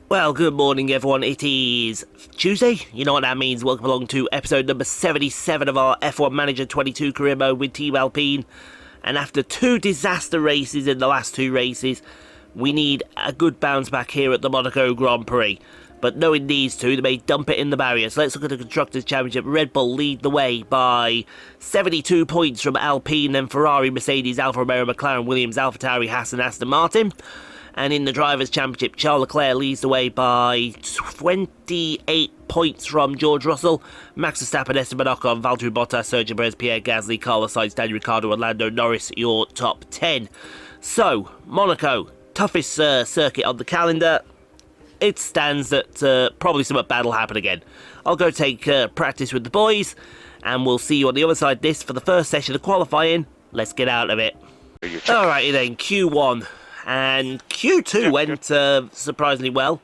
Well, good morning everyone, it is Tuesday, you know what that means, welcome along to episode number 77 of our F1 Manager 22 career mode with Team Alpine. And after two disaster races in the last two races, we need a good bounce back here at the Monaco Grand Prix. But knowing these two, they may dump it in the barrier. So let's look at the Constructors' Championship. Red Bull lead the way by 72 points from Alpine, then Ferrari, Mercedes, Alfa Romeo, McLaren, Williams, AlphaTauri, Haas and Aston Martin. And in the Drivers' Championship, Charles Leclerc leads the way by 28 points from George Russell. Max Verstappen, Esteban Ocon, Valtteri Bottas, Sergio Perez, Pierre Gasly, Carlos Sainz, Daniel Ricciardo, Lando Norris, your top 10. So, Monaco, toughest circuit on the calendar. It stands that probably some bad will happen again. I'll go take practice with the boys, and we'll see you on the other side of this for the first session of qualifying. Let's get out of it. Alrighty then, Q1. And Q2 went surprisingly well.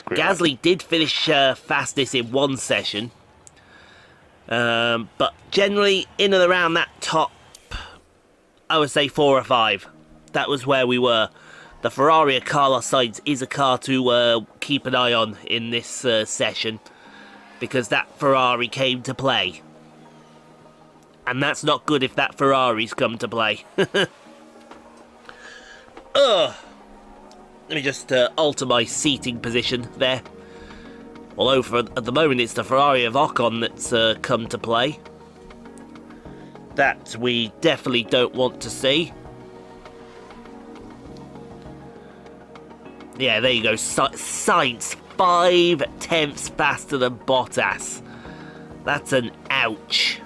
Gasly did finish fastest in one session. But generally, in and around that top, I would say 4 or 5. That was where we were. The Ferrari of Carlos Sainz is a car to keep an eye on in this session, because that Ferrari came to play. And that's not good if that Ferrari's come to play. Let me just alter my seating position there. Although at the moment it's the Ferrari of Ocon that's come to play. That we definitely don't want to see. Yeah, there you go. Sainz 5 tenths faster than Bottas. That's an ouch.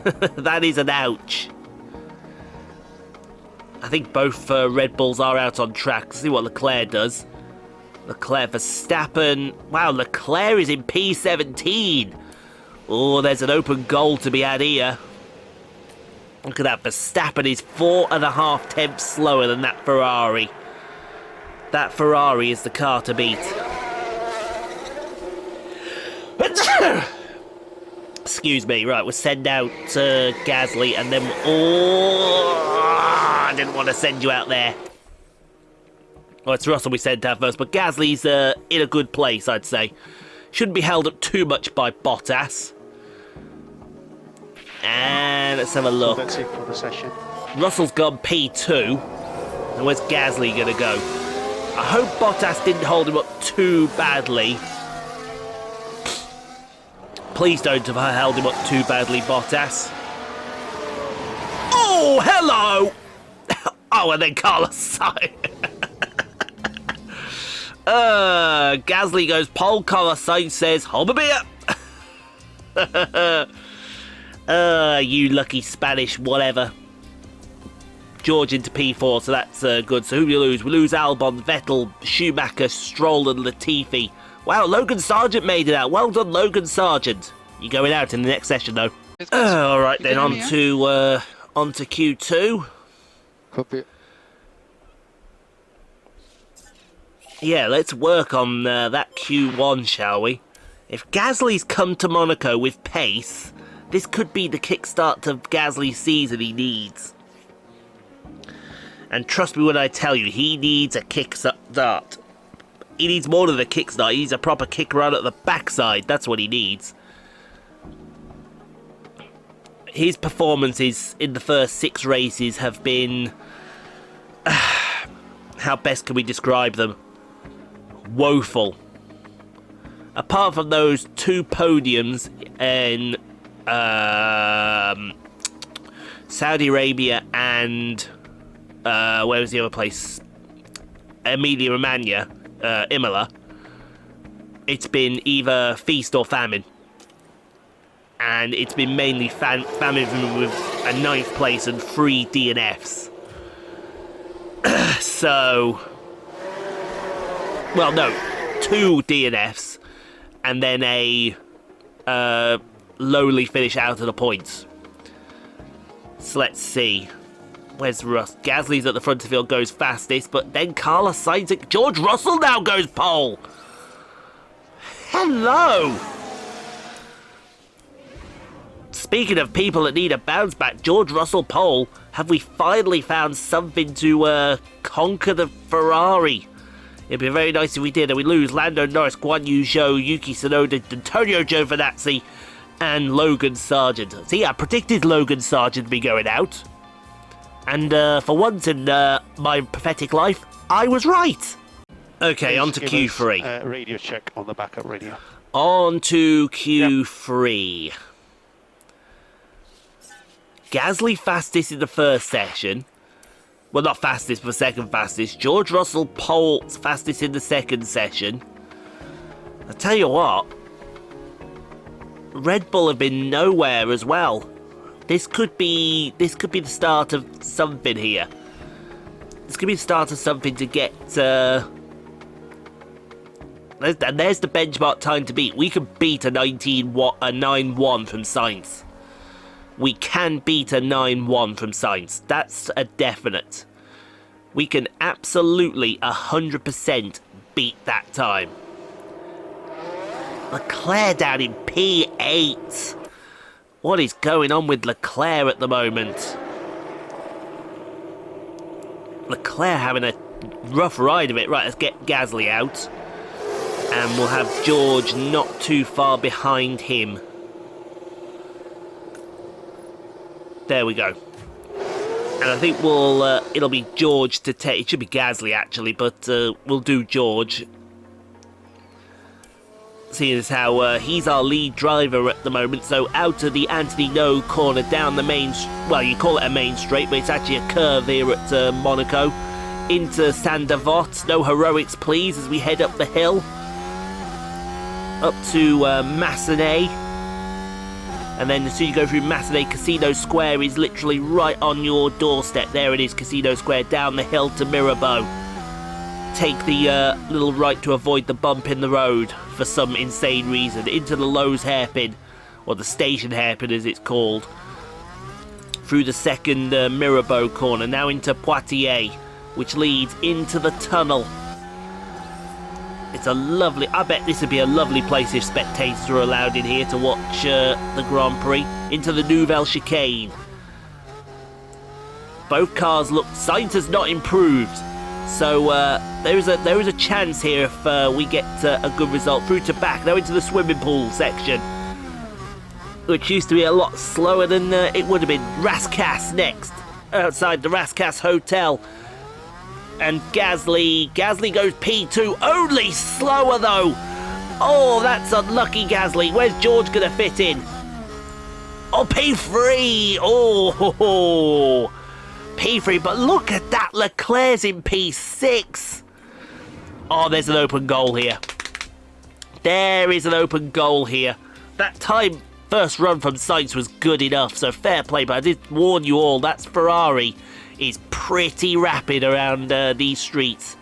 That is an ouch. I think both Red Bulls are out on track. See what Leclerc does. Leclerc, Verstappen. Wow, Leclerc is in P17. Oh, there's an open goal to be had here. Look at that. Verstappen is 4.5 tenths slower than that Ferrari. That Ferrari is the car to beat. Excuse me. Right, we'll send out Gasly and then... I didn't want to send you out there. Well, it's Russell we sent out first, but Gasly's in a good place, I'd say. Shouldn't be held up too much by Bottas. And let's have a look. That's it for the session. Russell's gone P2. And where's Gasly going to go? I hope Bottas didn't hold him up too badly. Please don't have held him up too badly, Bottas. Oh, hello! Oh, and then Carlos Sainz. Gasly goes pole. Carlos Sainz says, hold my beer. You lucky Spanish whatever. George into P4, so that's good. So who do we lose? We lose Albon, Vettel, Schumacher, Stroll and Latifi. Wow, Logan Sargent made it out. Well done, Logan Sargent. You're going out in the next session, though. Alright then, on to Q2. Copy. Yeah, let's work on that Q1, shall we? If Gasly's come to Monaco with pace, this could be the kickstart to Gasly's season he needs. And trust me when I tell you, he needs a kickstart. He needs more than a kickstart, he needs a proper kick run at the backside. That's what he needs. His performances in the first 6 races have been... how best can we describe them? Woeful. Apart from those 2 podiums in Saudi Arabia and... where was the other place? Emilia-Romagna, Imola. It's been either feast or famine. And it's been mainly famine with a 9th place and 3 DNFs. So... well, no. 2 DNFs. And then a lowly finish out of the points. So let's see. Where's Russ? Gasly's at the front of the field, goes fastest, but then Carlos Sainz... George Russell now goes pole! Hello! Speaking of people that need a bounce back, George Russell pole, have we finally found something to conquer the Ferrari It'd be very nice if we did, and we lose Lando Norris, Guan Yu Zhou, Yuki Tsunoda, Antonio Giovinazzi, and Logan Sargent. See, I predicted Logan Sargent to be going out. And for once in my pathetic life, I was right. Okay, on to Q3. Radio check on the backup radio. On to Q3. Yep. Gasly fastest in the first session. Well, not fastest, but second fastest. George Russell pole fastest in the second session. I tell you what, Red Bull have been nowhere as well. This could be the start of something here. This could be the start of something to get. And there's the benchmark time to beat. We can beat a 9-1 from Sainz. We can beat a 9-1 from Sainz. That's a definite. We can absolutely 100% beat that time. Leclerc down in P8. What is going on with Leclerc at the moment? Leclerc having a rough ride of it. Right, let's get Gasly out. And we'll have George not too far behind him. There we go. And I think it'll be George to take. It should be Gasly actually, but we'll do George. Seeing as how he's our lead driver at the moment. So out of the Anthony No corner, down the main, well, you call it a main straight, but it's actually a curve here at Monaco. Into Saint-Devote. No heroics, please, as we head up the hill. Up to Massenet. And then as soon as you go through Massenet, Casino Square is literally right on your doorstep. There it is, Casino Square, down the hill to Mirabeau. Take the little right to avoid the bump in the road for some insane reason. Into the Lowe's hairpin, or the station hairpin as it's called. Through the second Mirabeau corner, now into Poitiers, which leads into the tunnel. It's a lovely, I bet this would be a lovely place if spectators were allowed in here to watch the Grand Prix. Into the Nouvelle Chicane. Both cars look, Sainz has not improved. So there is a chance here if we get a good result. Through to back, now into the swimming pool section. Which used to be a lot slower than it would have been. Rascasse next, outside the Rascasse Hotel. And Gasly goes P2, only slower though. Oh, that's unlucky, Gasly. Where's George going to fit in? Oh, P3. Oh, P3. But look at that. Leclerc's in P6. Oh, there's an open goal here. There is an open goal here. That time, first run from Sainz was good enough, so fair play. But I did warn you all, that's Ferrari is pretty rapid around these streets.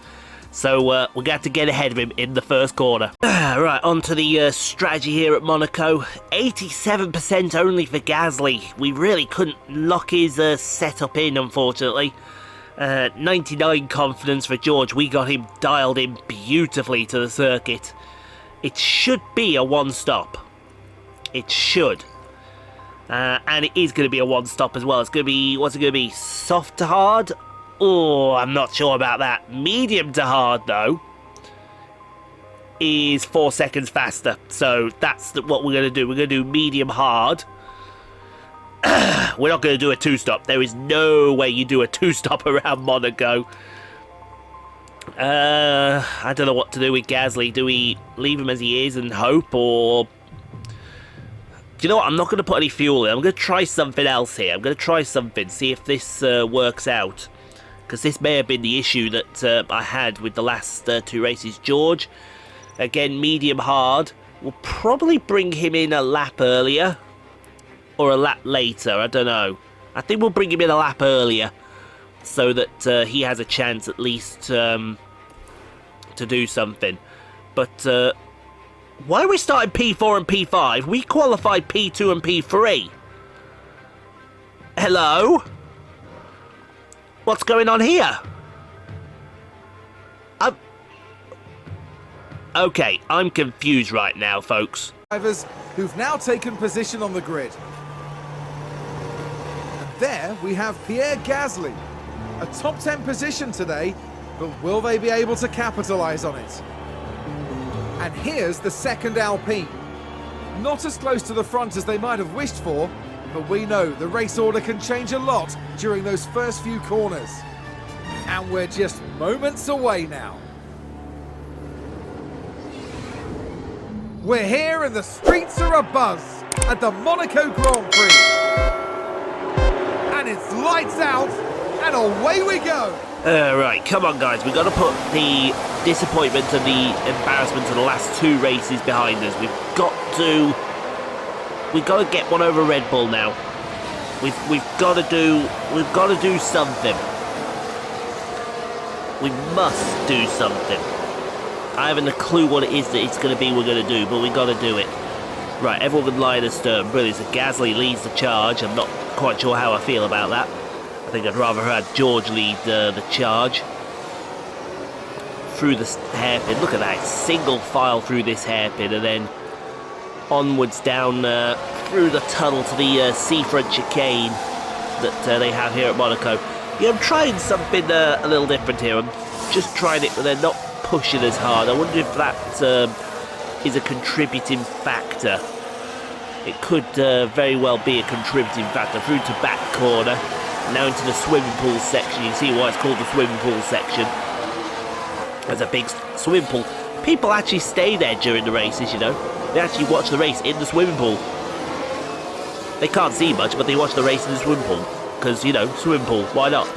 So we're going to get ahead of him in the first corner. Right, on to the strategy here at Monaco. 87% only for Gasly. We really couldn't lock his setup in, unfortunately. 99 confidence for George. We got him dialed in beautifully to the circuit. It should be a one-stop. It should. And it is going to be a one-stop as well. It's going to be, what's it going to be? Soft to hard? Oh, I'm not sure about that. Medium to hard, though, is 4 seconds faster. So that's what we're going to do. We're going to do medium hard. We're not going to do a two-stop. There is no way you do a two-stop around Monaco. I don't know what to do with Gasly. Do we leave him as he is and hope, or... Do you know what? I'm not going to put any fuel in. I'm going to try something else here. I'm going to try something, see if this works out. Because this may have been the issue that I had with the last 2 races. George, again, medium hard. We'll probably bring him in a lap earlier. Or a lap later, I don't know. I think we'll bring him in a lap earlier. So that he has a chance at least to do something. But... why are we starting P4 and P5? We qualified P2 and P3. Hello? What's going on here? Okay, I'm confused right now, folks. Drivers who've now taken position on the grid. And there we have Pierre Gasly. A top 10 position today, but will they be able to capitalise on it? And here's the second Alpine. Not as close to the front as they might have wished for, but we know the race order can change a lot during those first few corners. And we're just moments away now. We're here and the streets are abuzz at the Monaco Grand Prix. And it's lights out and away we go. Right, come on guys, we've got to put the disappointment and the embarrassment of the last two races behind us. We've got to get one over Red Bull now. We've got to do something. We must do something. I haven't a clue what it is that it's going to be we're going to do, but we've got to do it. Right, everyone can lie in the stern. Brilliant. So Gasly leads the charge. I'm not quite sure how I feel about that. I think I'd rather have had George lead the charge. Through the hairpin. Look at that. Single file through this hairpin and then onwards down through the tunnel to the seafront chicane that they have here at Monaco. Yeah, I'm trying something a little different here. I'm just trying it, but they're not pushing as hard. I wonder if that is a contributing factor. It could very well be a contributing factor. Through to back corner, now into the swimming pool section. You can see why it's called the swimming pool section. There's a big swimming pool. People actually stay there during the races, you know. They actually watch the race in the swimming pool. They can't see much, but they watch the race in the swimming pool. Because, you know, swimming pool, why not?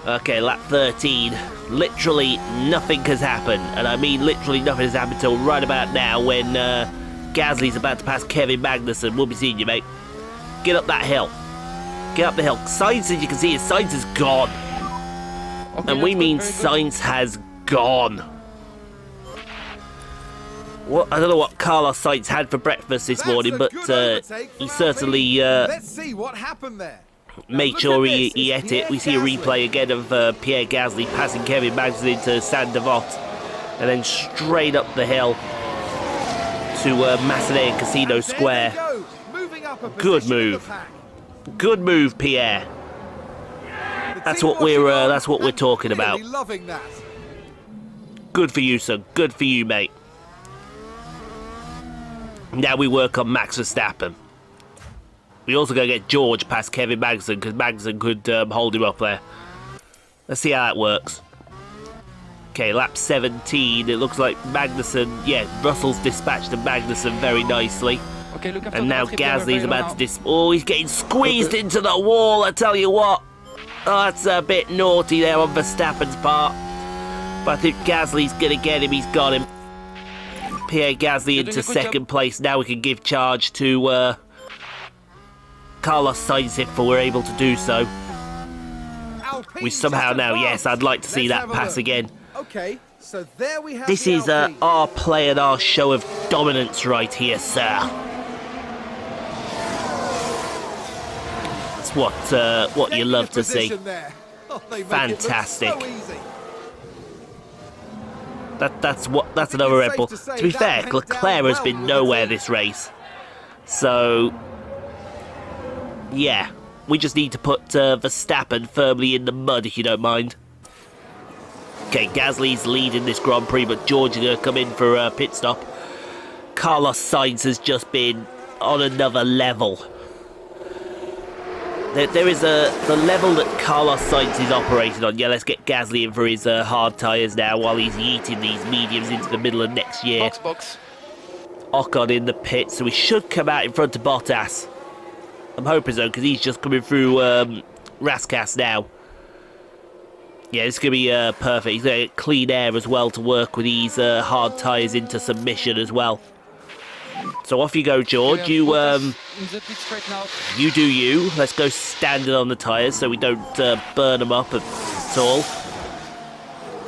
Okay, lap 13. Literally nothing has happened. And I mean literally nothing has happened until right about now when Gasly's about to pass Kevin Magnussen. We'll be seeing you, mate. Get up that hill. Get up the hill. Sainz, as you can see, Sainz is gone. Okay, and we mean Sainz has gone. What, I don't know what Carlos Sainz had for breakfast this morning, but he certainly let's see what happened there. Made sure he ate it. We see a replay again of Pierre Gasly passing Kevin Magnussen into Saint Devot and then straight up the hill to Macedon Casino Square. Good move. Good move, Pierre. That's what we're talking about. Good for you, son. Good for you, mate. Now we work on Max Verstappen. We also got to get George past Kevin Magnussen because Magnussen could hold him up there. Let's see how that works. Okay, lap 17. It looks like Magnussen, yeah, Russell's dispatched to Magnussen very nicely. Okay, look, and now Gasly's about to oh, he's getting squeezed into the wall, I tell you what. Oh, that's a bit naughty there on Verstappen's part. But I think Gasly's going to get him. He's got him. Pierre Gasly into second place. Now we can give charge to Carlos Sainz if we're able to do so. We somehow now, yes, I'd like to see that pass again. Okay, so there we have this is our play and our show of dominance right here, sir. That's what you love to see. Fantastic. That's another Red Bull. To be fair, Leclerc has been nowhere this race. So yeah, we just need to put Verstappen firmly in the mud, if you don't mind. Okay, Gasly's leading this Grand Prix, but George is going to come in for a pit stop. Carlos Sainz has just been on another level. There is the level that Carlos Sainz is operating on. Yeah, let's get Gasly in for his hard tyres now while he's yeeting these mediums into the middle of next year. Box. Ocon in the pit, so we should come out in front of Bottas. I'm hoping so, because he's just coming through Raskas now. Yeah, it's going to be perfect. He's going to get clean air as well to work with these hard tyres into submission as well. So off you go, George. You do you. Let's go standard on the tyres so we don't burn them up at all.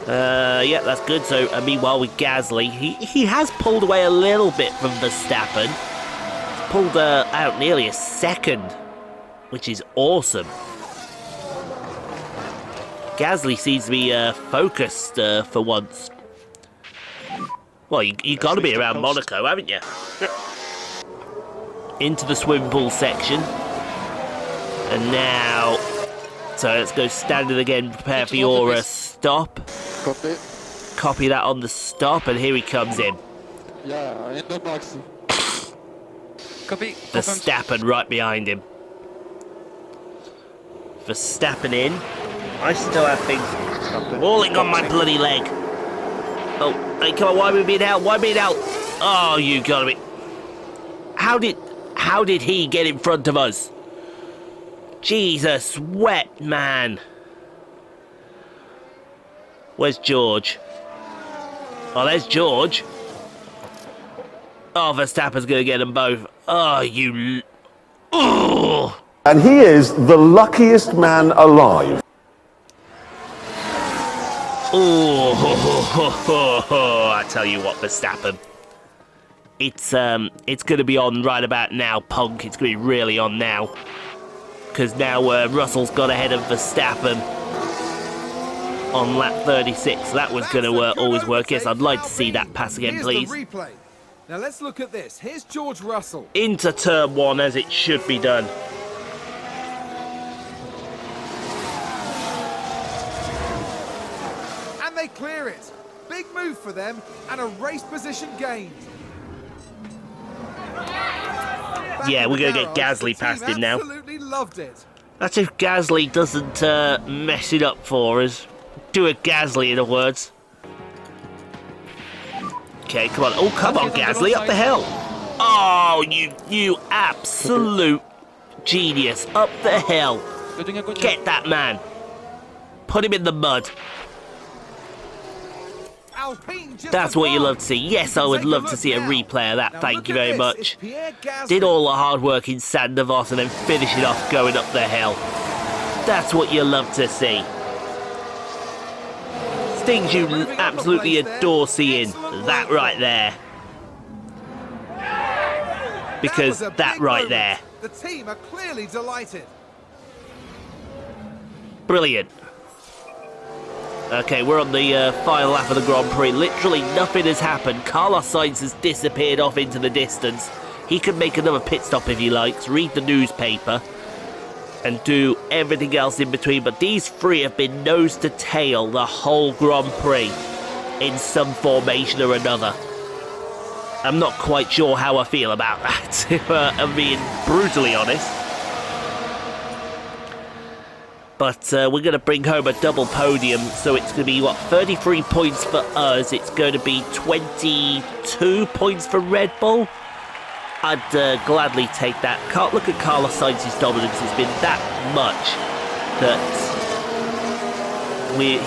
Yeah, that's good. So meanwhile with Gasly, he has pulled away a little bit from Verstappen. He's pulled out nearly a second, which is awesome. Gasly seems to be focused for once. Well, you got to be around Monaco, haven't you? Into the swimming pool section. And now So let's go standard again, prepare for your stop. Copy. Copy that on the stop, and here he comes in. Yeah, in the box. Copy. Verstappen right behind him. Verstappen in. I still have things falling on my bloody leg. Oh, hey, come on, why are we being out? Why being out? Oh, you gotta be... How did he get in front of us? Jesus, wet man. Where's George? Oh, there's George. Oh, Verstappen's gonna get them both. Oh, you... Oh! And he is the luckiest man alive. Oh, I tell you what, Verstappen. It's going to be on right about now, punk. It's going to be really on now. Because now Russell's got ahead of Verstappen on lap 36. That was going to always work. Yes, I'd like to see that pass again, please. Here's the replay. Now let's look at this. Here's George Russell. Into turn 1 as it should be done. And they clear it. Big move for them and a race position gained. Yeah, we're going to get Gasly past him now. Absolutely loved it. That's if Gasly doesn't mess it up for us. Do a Gasly, in other words. Okay, come on. Oh, come on, Gasly, up the hill. Oh, you absolute genius. Up the hill. Get that man. Put him in the mud. Alpine just That's what you above. love to see. Yes, I would Take a love look to see a now. replay of that. Now Thank look you at very this. much. It's Pierre Gasly. Did all the hard work in Sandevos and then finish it off going up the hill. That's what you love to see. Things you Moving up a absolutely place there. adore seeing. Excellent That work. right there. Because was a that big right moment. there. The team are clearly delighted. Brilliant. Okay, we're on the final lap of the Grand Prix. Literally nothing has happened. Carlos Sainz has disappeared off into the distance. He could make another pit stop if he likes, read the newspaper, and do everything else in between. But these three have been nose to tail the whole Grand Prix in some formation or another. I'm not quite sure how I feel about that, if I'm being brutally honest. But we're going to bring home a double podium, so it's going to be, what, 33 points for us. It's going to be 22 points for Red Bull. I'd gladly take that. Can't look at Carlos Sainz's dominance. It's been that much that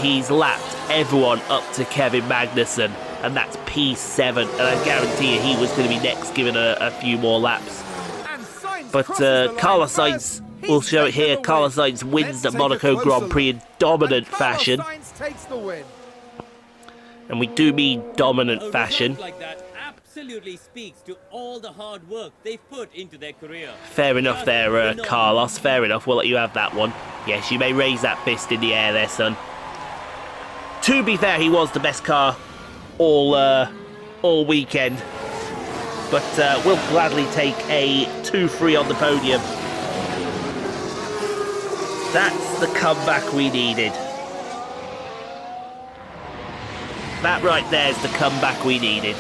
he's lapped everyone up to Kevin Magnussen, and that's P7. And I guarantee you he was going to be next, given a few more laps. And Sainz But crosses the line Carlos first. Sainz, He's we'll show it taken here. the Carlos win. Sainz wins Let's the take a Monaco closer Grand Prix in look. dominant And Carlos fashion. Sainz takes the win. And we do mean dominant A fashion. result like that absolutely speaks to all the hard work they've put into their career. Fair enough there, Carlos. Fair enough. We'll let you have that one. Yes, you may raise that fist in the air there, son. To be fair, he was the best car all weekend. But we'll gladly take a 2-3 on the podium. That's the comeback we needed. That right there is the comeback we needed.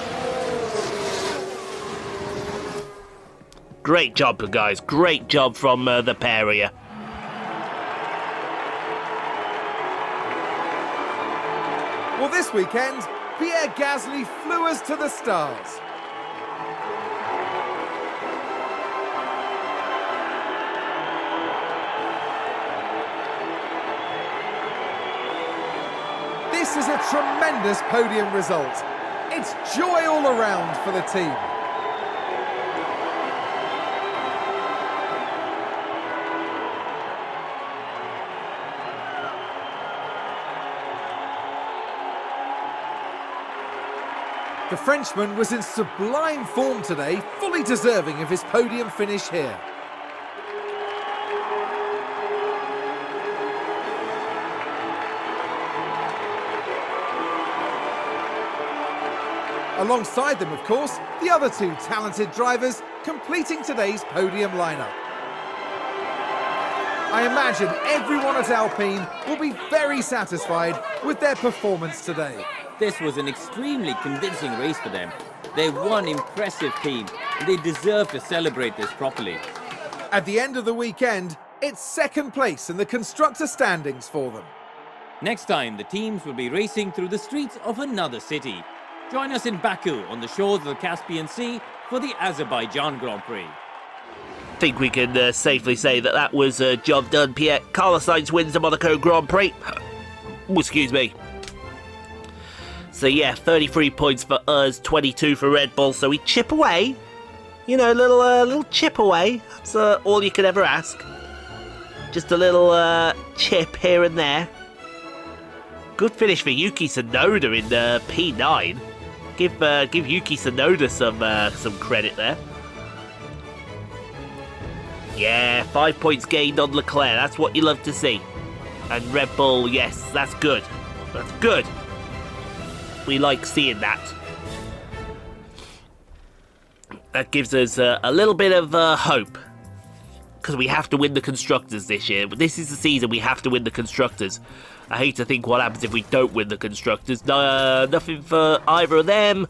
Great job, guys. Great job from the pair of you. Well, this weekend, Pierre Gasly flew us to the stars. This is a tremendous podium result. It's joy all around for the team. The Frenchman was in sublime form today, fully deserving of his podium finish here. Alongside them, of course, the other two talented drivers completing today's podium lineup. I imagine everyone at Alpine will be very satisfied with their performance today. This was an extremely convincing race for them. They're one impressive team, and they deserve to celebrate this properly. At the end of the weekend, it's second place in the constructor standings for them. Next time, the teams will be racing through the streets of another city. Join us in Baku on the shores of the Caspian Sea for the Azerbaijan Grand Prix. I think we can safely say that that was a job done. Pierre Gasly wins the Monaco Grand Prix. Oh, excuse me. So yeah, 33 points for us, 22 for Red Bull. So we chip away, you know, little chip away. That's all you could ever ask. Just a little chip here and there. Good finish for Yuki Tsunoda in P9. Give Yuki Tsunoda some credit there. Yeah, 5 points gained on Leclerc. That's what you love to see. And Red Bull, yes, that's good. That's good. We like seeing that. That gives us a little bit of hope. Because we have to win the Constructors this year. This is the season we have to win the Constructors. I hate to think what happens if we don't win the Constructors. Nothing for either of them.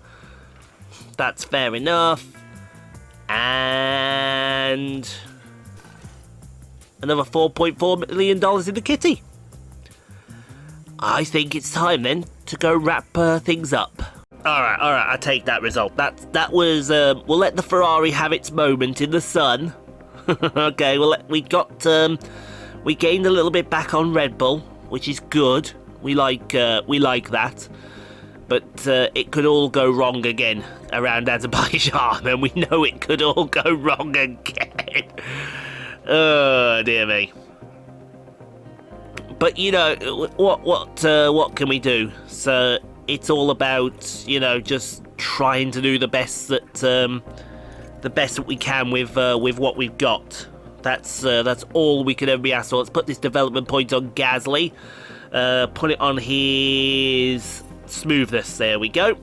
That's fair enough. And another $4.4 million in the kitty. I think it's time then to go wrap things up. Alright, I take that result. That was, we'll let the Ferrari have its moment in the sun. Okay, we gained a little bit back on Red Bull, which is good. We like that. But it could all go wrong again around Azerbaijan, and we know it could all go wrong again. Oh dear me. But you know what can we do? So it's all about, you know, just trying to do the best that we can with what we've got. That's all we can ever be asked for. Let's put this development point on Gasly. Put it on his smoothness. There we go.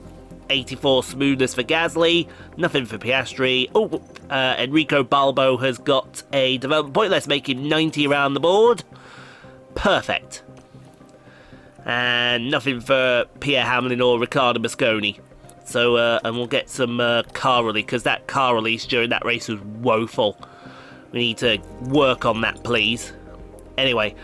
84 smoothness for Gasly. Nothing for Piastri. Oh, Enrico Balbo has got a development point. Let's make him 90 around the board. Perfect. And nothing for Pierre Hamlin or Riccardo Mosconi. So, and we'll get some car release, because that car release during that race was woeful. We need to work on that, please. Anyway,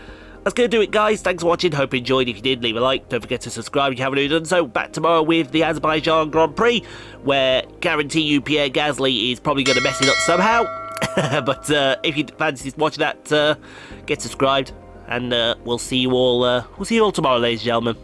that's going to do it, guys. Thanks for watching. Hope you enjoyed. If you did, leave a like. Don't forget to subscribe if you haven't already done so. Back tomorrow with the Azerbaijan Grand Prix, where guarantee you Pierre Gasly is probably going to mess it up somehow. But if you fancy watching that, get subscribed, and we'll see you all. We'll see you all tomorrow, ladies and gentlemen.